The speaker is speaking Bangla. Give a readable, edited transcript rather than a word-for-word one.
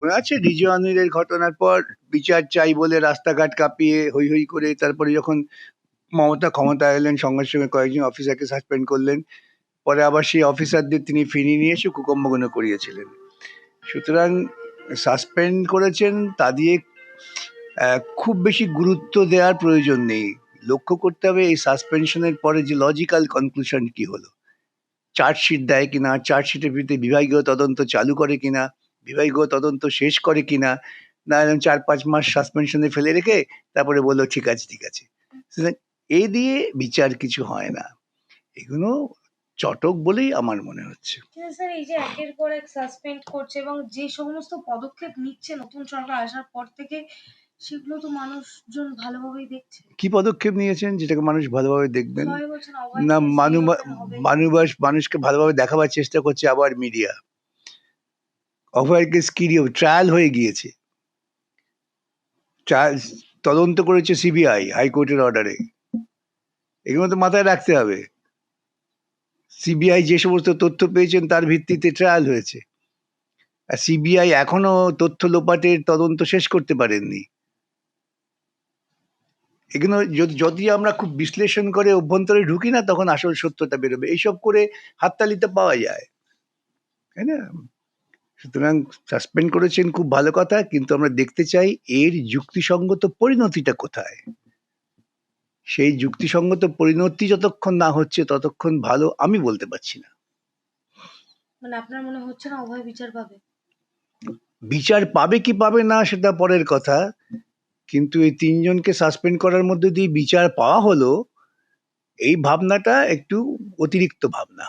মনে আছে রিজু আনিরের ঘটনার পর বিচার চাই বলে রাস্তাঘাট কাঁপিয়ে হৈ হৈ করে তারপরে যখন মমতা ক্ষমতায় এলেন সঙ্গে সঙ্গে কয়েকজন অফিসারকে সাসপেন্ড করলেন, পরে আবার সেই অফিসারদের তিনি ফিরিয়ে নিয়ে এসে কুকম্মগণ্য করিয়েছিলেন। সুতরাং সাসপেন্ড করেছেন তা দিয়ে খুব বেশি গুরুত্ব দেওয়ার প্রয়োজন নেই। লক্ষ্য করতে হবে এই সাসপেনশনের পরে যে লজিক্যাল কনক্লুশন কি হলো, চার্জশিট দেয় কিনা, চার্জশিটের ভিত্তিতে বিভাগীয় তদন্ত চালু করে কিনা, বিভাগীয় তদন্ত শেষ করে কিনা, না এরকম 4-5 মাস সাসপেনশনে ফেলে রেখে তারপরে বললো ঠিক আছে ঠিক আছে। এই দিয়ে বিচার কিছু হয় না, এগুলো চটক বলেই আমার মনে হচ্ছে। স্যার এই যে একের পর এক সাসপেন্ড করছে এবং যে সমস্ত পদক্ষেপ নিচ্ছে নতুন সরকার আসার পর থেকে, সেগুলো তো মানুষজন ভালোভাবেই দেখছে। কি পদক্ষেপ নিয়েছেন যেটাকে মানুষ ভালোভাবে দেখবেন? সবাই বলছেন অভয় না, কেস রিওপেন হবে। মানুষকে ভালোভাবে দেখাবার চেষ্টা করছে আবার মিডিয়া। অভয় কেস কি ট্রায়াল হয়ে গিয়েছে, তদন্ত করেছে সিবিআই হাইকোর্টের অর্ডারে। এগুলো তো মাথায় রাখতে হবে। সিবিআই যে সমস্ত তথ্য পেয়েছেন তার ভিত্তিতে ট্রায়াল হয়েছে, আর সিবিআই এখনো তথ্য লোপাটের তদন্ত শেষ করতে পারেননি। এগুলো যদি আমরা খুব বিশ্লেষণ করে অভ্যন্তরে ঢুকি না, তখন আসল সত্যটা বেরোবে। এইসব করে হাততালিতে পাওয়া যায়, তাই না? সুতরাং সাসপেন্ড করেছেন খুব ভালো কথা, কিন্তু আমরা দেখতে চাই এর যুক্তিসঙ্গত পরিণতিটা কোথায়। সেই যুক্তিসঙ্গত পরিণতি যতক্ষণ না হচ্ছে ততক্ষণ ভালো আমি বলতে পারছি না। মানে আপনার মনে হচ্ছে না অভয় বিচার পাবে? বিচার পাবে কি পাবে না সেটা পরের কথা, কিন্তু এই 3 জনকে সাসপেন্ড করার মধ্যে দিয়ে বিচার পাওয়া হলো, এই ভাবনাটা একটু অতিরিক্ত ভাবনা।